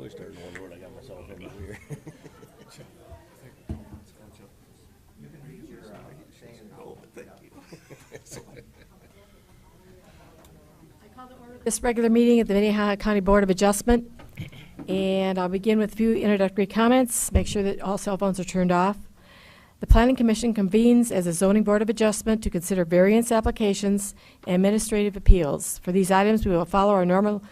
really starting to wonder what I got myself into here. Oh, thank you. This regular meeting of the Minnehaha County Board of Adjustment, and I'll begin with a few introductory comments. Make sure that all cell phones are turned off. The Planning Commission convenes as a zoning board of adjustment to consider variance applications and administrative appeals. For these items, we will follow our normal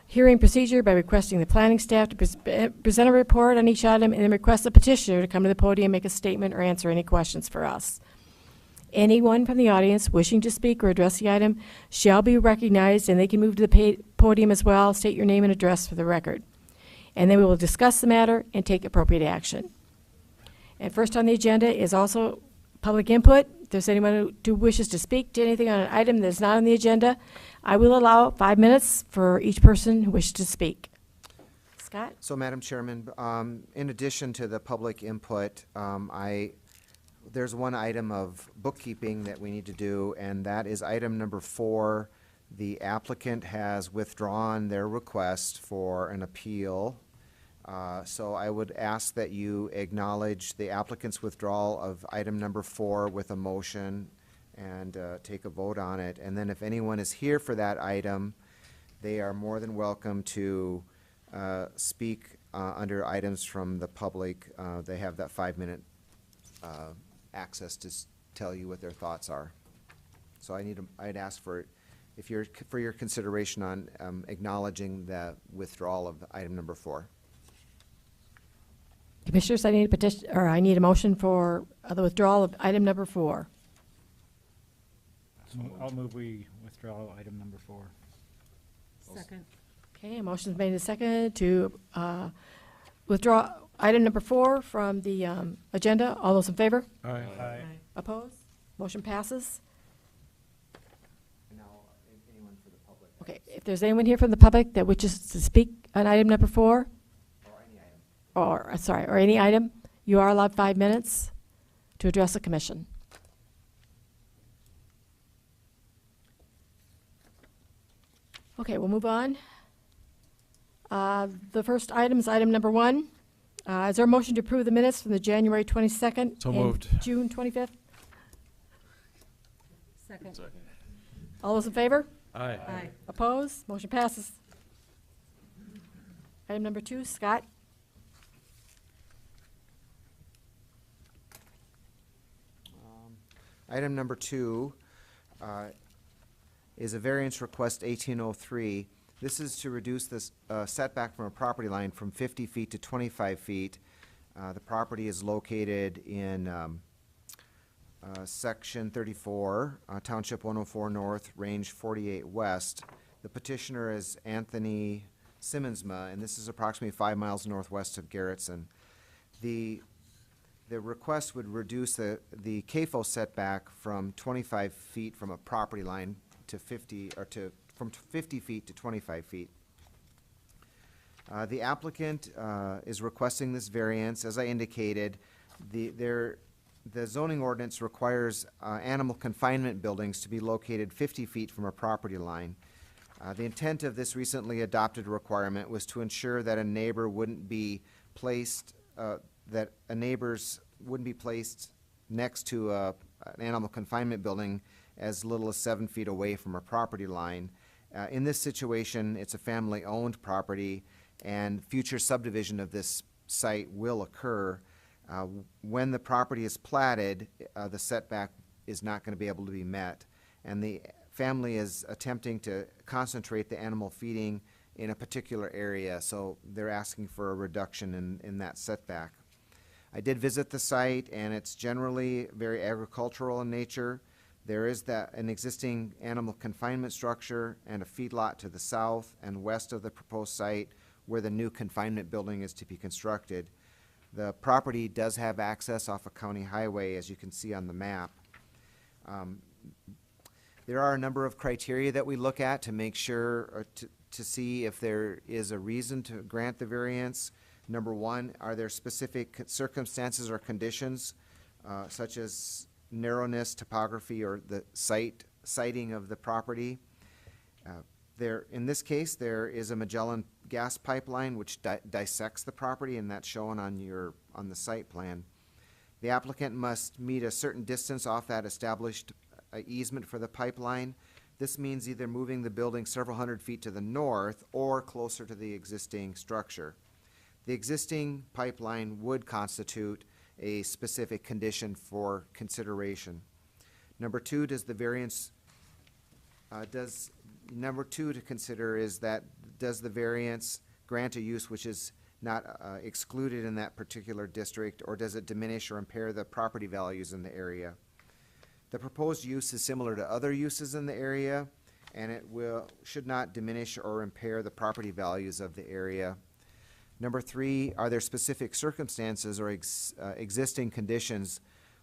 hearing procedure by requesting the planning staff to present a report on each item and then request the petitioner to come to the podium, make a statement, or answer any questions for us. Anyone from the audience wishing to speak or address the item shall be recognized, and they can move to the podium as well. State your name and address for the record. And then we will discuss the matter and take appropriate action. And first on the agenda is also public input. If there's anyone who wishes to speak to anything on an item that is not on the agenda, I will allow 5 minutes for each person who wishes to speak. Scott? So, Madam Chairman, in addition to the public input, there's one item of bookkeeping that we need to do, and that is item number 4. The applicant has withdrawn their request for an appeal. So I would ask that you acknowledge the applicant's withdrawal of item number 4 with a motion and take a vote on it. And then if anyone is here for that item, they are more than welcome to speak under items from the public. They have that 5-minute access to tell you what their thoughts are. So I'd ask for your consideration on acknowledging the withdrawal of item number 4. Commissioners, I need a motion for the withdrawal of item number 4. I'll move we withdraw item number 4. Second. Okay, a motion is made and seconded to withdraw item number 4 from the agenda. All those in favor? Aye. Opposed? Motion passes. And now, anyone for the public? Okay, if there's anyone here from the public that wishes to speak on item number 4, Or any item. or any item, you are allowed 5 minutes to address the commission. Okay, we'll move on. The first item is item number 1. Is there a motion to approve the minutes from the January 22nd So and moved. June 25th? Second. All those in favor? Aye. Aye. Opposed? Motion passes. Item number 2, Scott. Item number 2 is a variance request 1803. This is to reduce this setback from a property line from 50 feet to 25 feet. The property is located in Section 34, Township 104 North, Range 48 West. The petitioner is Anthony Simmonsma, and this is approximately 5 miles northwest of Garrettson. The request would reduce the CAFO setback from 25 feet from a property line to from 50 feet to 25 feet. The applicant is requesting this variance. As I indicated, the zoning ordinance requires animal confinement buildings to be located 50 feet from a property line. The intent of this recently adopted requirement was to ensure that neighbors wouldn't be placed next to an animal confinement building as little as 7 feet away from a property line. In this situation, it's a family-owned property, and future subdivision of this site will occur. When the property is platted, the setback is not going to be able to be met, and the family is attempting to concentrate the animal feeding in a particular area, so they're asking for a reduction in that setback. I did visit the site, and it's generally very agricultural in nature. There is an existing animal confinement structure and a feedlot to the south and west of the proposed site where the new confinement building is to be constructed. The property does have access off a county highway, as you can see on the map. There are a number of criteria that we look at to make sure, or to see if there is a reason to grant the variance. Number 1, are there specific circumstances or conditions, such as narrowness, topography, or the siting of the property? In this case, there is a Magellan gas pipeline which dissects the property, and that's shown on the site plan. The applicant must meet a certain distance off that established easement for the pipeline. This means either moving the building several hundred feet to the north or closer to the existing structure. The existing pipeline would constitute a specific condition for consideration. Number two, number two to consider is that does the variance grant a use which is not excluded in that particular district, or does it diminish or impair the property values in the area? The proposed use is similar to other uses in the area, and it should not diminish or impair the property values of the area. Number three, are there specific circumstances or existing conditions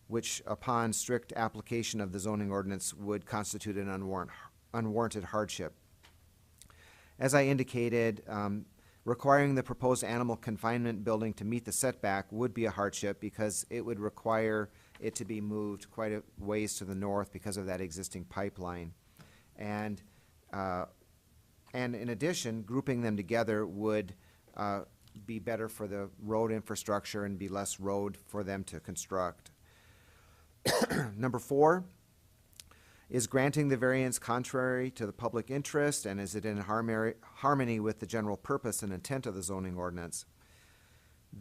which, upon strict application of the zoning ordinance, would constitute an unwarranted hardship? As I indicated, requiring the proposed animal confinement building to meet the setback would be a hardship because it would require it to be moved quite a ways to the north because of that existing pipeline. And in addition, grouping them together would be better for the road infrastructure and be less road for them to construct. Number four, is granting the variance contrary to the public interest, and is it in harmony with the general purpose and intent of the zoning ordinance?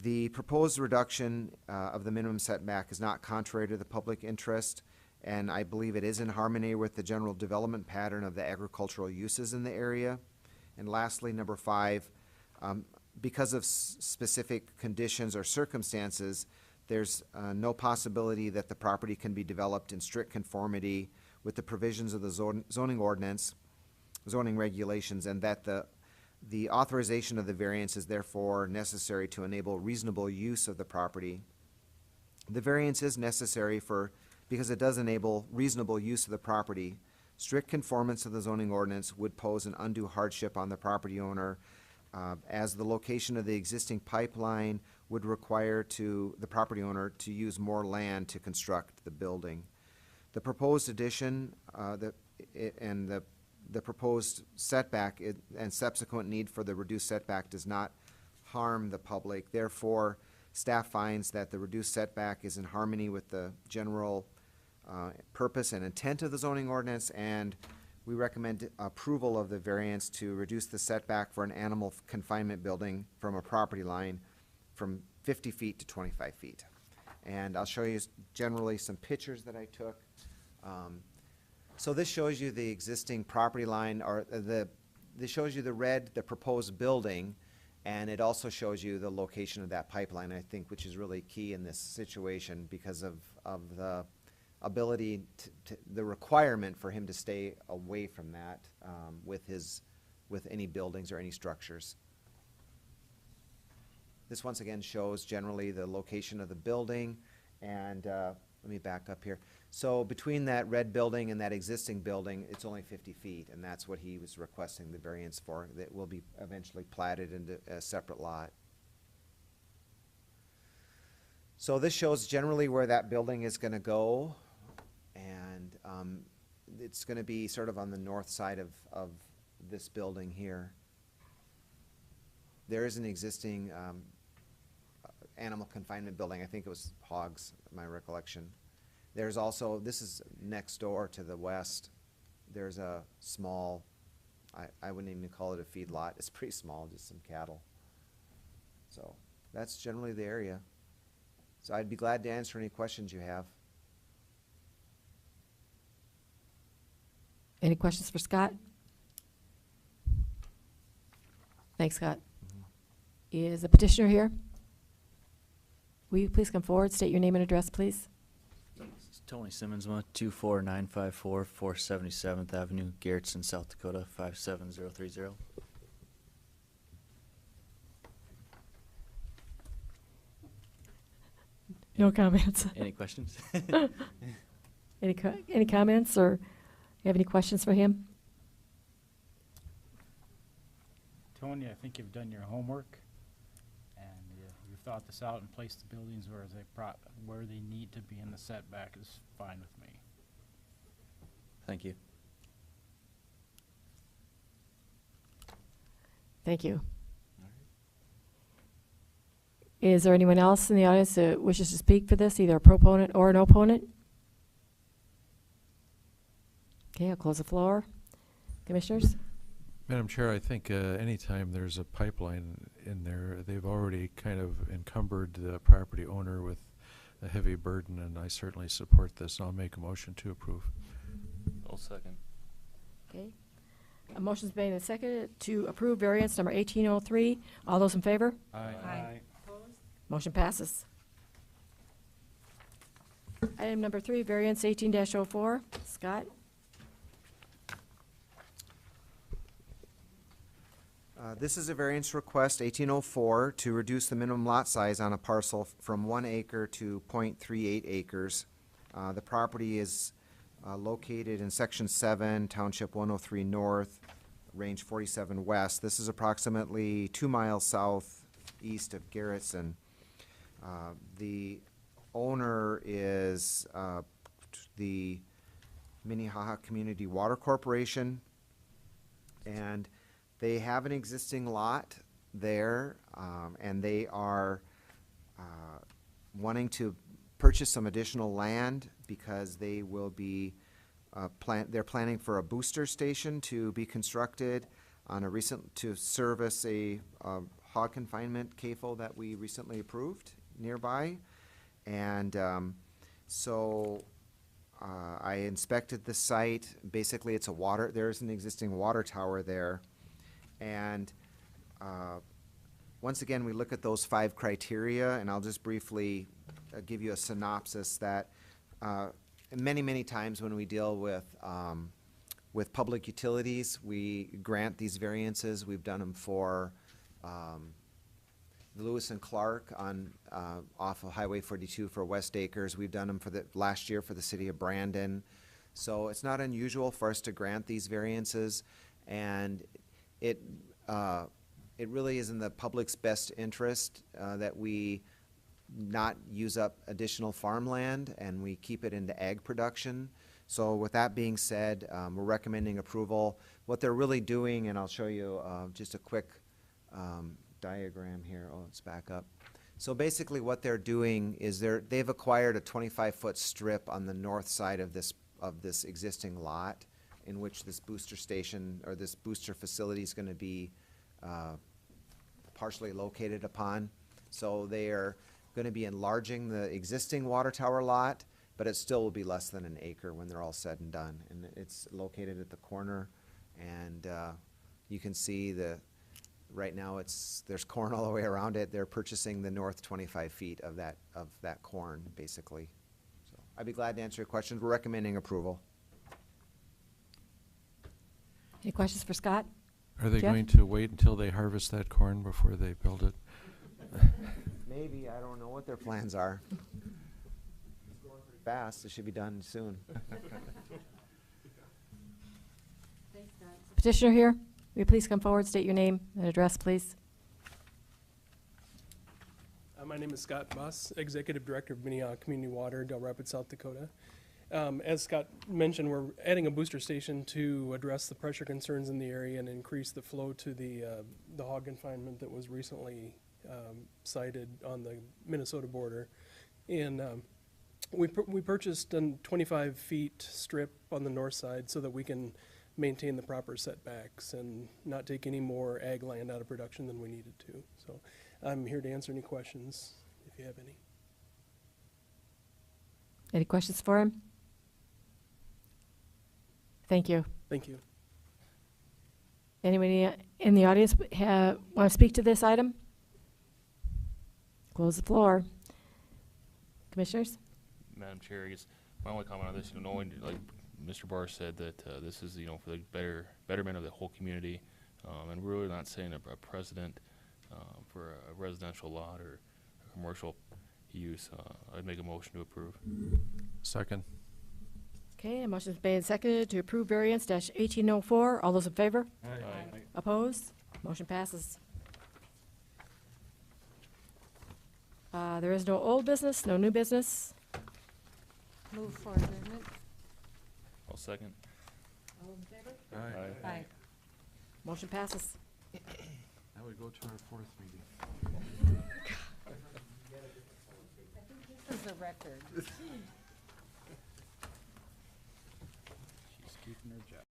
The proposed reduction of the minimum setback is not contrary to the public interest, and I believe it is in harmony with the general development pattern of the agricultural uses in the area. And lastly, number five, because of specific conditions or circumstances, there's no possibility that the property can be developed in strict conformity with the provisions of the zoning ordinance, zoning regulations, and that the authorization of the variance is therefore necessary to enable reasonable use of the property. The variance is necessary because it does enable reasonable use of the property. Strict conformance of the zoning ordinance would pose an undue hardship on the property owner, as the location of the existing pipeline would require the property owner to use more land to construct the building. The proposed addition the proposed setback and subsequent need for the reduced setback does not harm the public. Therefore, staff finds that the reduced setback is in harmony with the general purpose and intent of the zoning ordinance, and we recommend approval of the variance to reduce the setback for an animal confinement building from a property line from 50 feet to 25 feet. And I'll show you generally some pictures that I took. So this shows you the existing property line, or this shows you the proposed building, and it also shows you the location of that pipeline, I think, which is really key in this situation because of the ability the requirement for him to stay away from that with any buildings or any structures. This once again shows generally the location of the building, and let me back up here. So between that red building and that existing building, it's only 50 feet, and that's what he was requesting the variance for. That will be eventually platted into a separate lot. So this shows generally where that building is going to go, and it's going to be sort of on the north side of this building here. There is an existing animal confinement building. I think it was hogs, my recollection. There's also, this is next door to the west. There's a small, I wouldn't even call it a feed lot. It's pretty small, just some cattle. So that's generally the area. So I'd be glad to answer any questions you have. Any questions for Scott? Thanks, Scott. Is the petitioner here? Will you please come forward, state your name and address, please? It's Tony Simmonsma, 24954 477th Avenue, Garrettson, South Dakota, 57030. No comments. Any questions? Any comments, or you have any questions for him? Tony, I think you've done your homework, and you've thought this out and placed the buildings where they need to be in the setback is fine with me. Thank you. Thank you. Is there anyone else in the audience that wishes to speak for this, either a proponent or an opponent? Okay, I'll close the floor. Commissioners? Madam Chair, I think anytime there's a pipeline in there, they've already kind of encumbered the property owner with a heavy burden, and I certainly support this. I'll make a motion to approve. I'll second. Okay. A motion's made and seconded to approve variance number 1803. All those in favor? Aye. Motion passes. Item number 3, variance 18-04. Scott? This is a variance request, 1804, to reduce the minimum lot size on a parcel from 1 acre to 0.38 acres. The property is located in Section 7, Township 103 North, Range 47 West. This is approximately 2 miles southeast of Garrettson. The owner is the Minnehaha Community Water Corporation, and they have an existing lot there, and they are wanting to purchase some additional land because they will be they're planning for a booster station to be constructed on to service a hog confinement CAFO that we recently approved nearby. And so I inspected the site. Basically, it's there's an existing water tower there. And once again, we look at those 5 criteria, and I'll just briefly give you a synopsis that many times when we deal with public utilities, we grant these variances. We've done them for Lewis and Clark on off of Highway 42 for West Acres. We've done them for last year for the city of Brandon. So it's not unusual for us to grant these variances, and it really is in the public's best interest that we not use up additional farmland and we keep it into ag production. So with that being said, we're recommending approval. What they're really doing, and I'll show you just a quick diagram here. Oh, let's back up. So basically what they're doing is they've acquired a 25-foot strip on the north side of this existing lot, in which this booster station or this booster facility is going to be partially located upon. So they are going to be enlarging the existing water tower lot, but it still will be less than an acre when they're all said and done. And it's located at the corner, and you can see right now there's corn all the way around it. They're purchasing the north 25 feet of that corn, basically. So I'd be glad to answer your questions. We're recommending approval. Any questions for Scott? Are they Jeff? going to wait until they harvest that corn before they build it? Maybe. I don't know what their plans are. It's going pretty fast. It should be done soon. Petitioner here, will you please come forward, state your name and address, please? My name is Scott Buss, Executive Director of Minnehaha Community Water, Del Rapids, South Dakota. As Scott mentioned, we're adding a booster station to address the pressure concerns in the area and increase the flow to the hog confinement that was recently cited on the Minnesota border. And we purchased a 25 feet strip on the north side so that we can maintain the proper setbacks and not take any more ag land out of production than we needed to. So I'm here to answer any questions if you have any. Any questions for him? Thank you. Thank you. Anybody in the audience want to speak to this item? Close the floor. Commissioners? Madam Chair, I guess my only comment on this, knowing, like Mr. Barr said, that this is, for the betterment of the whole community, and we're really not setting a precedent for a residential lot or a commercial use. I'd make a motion to approve. Second. Okay, a motion's made and seconded to approve variance -1804. All those in favor? Aye. Opposed? Motion passes. There is no old business, no new business. Move for adjournment. I'll second. All in favor? Aye. Aye. Motion passes. Now we go to our 4th meeting. record. She's keeping her job.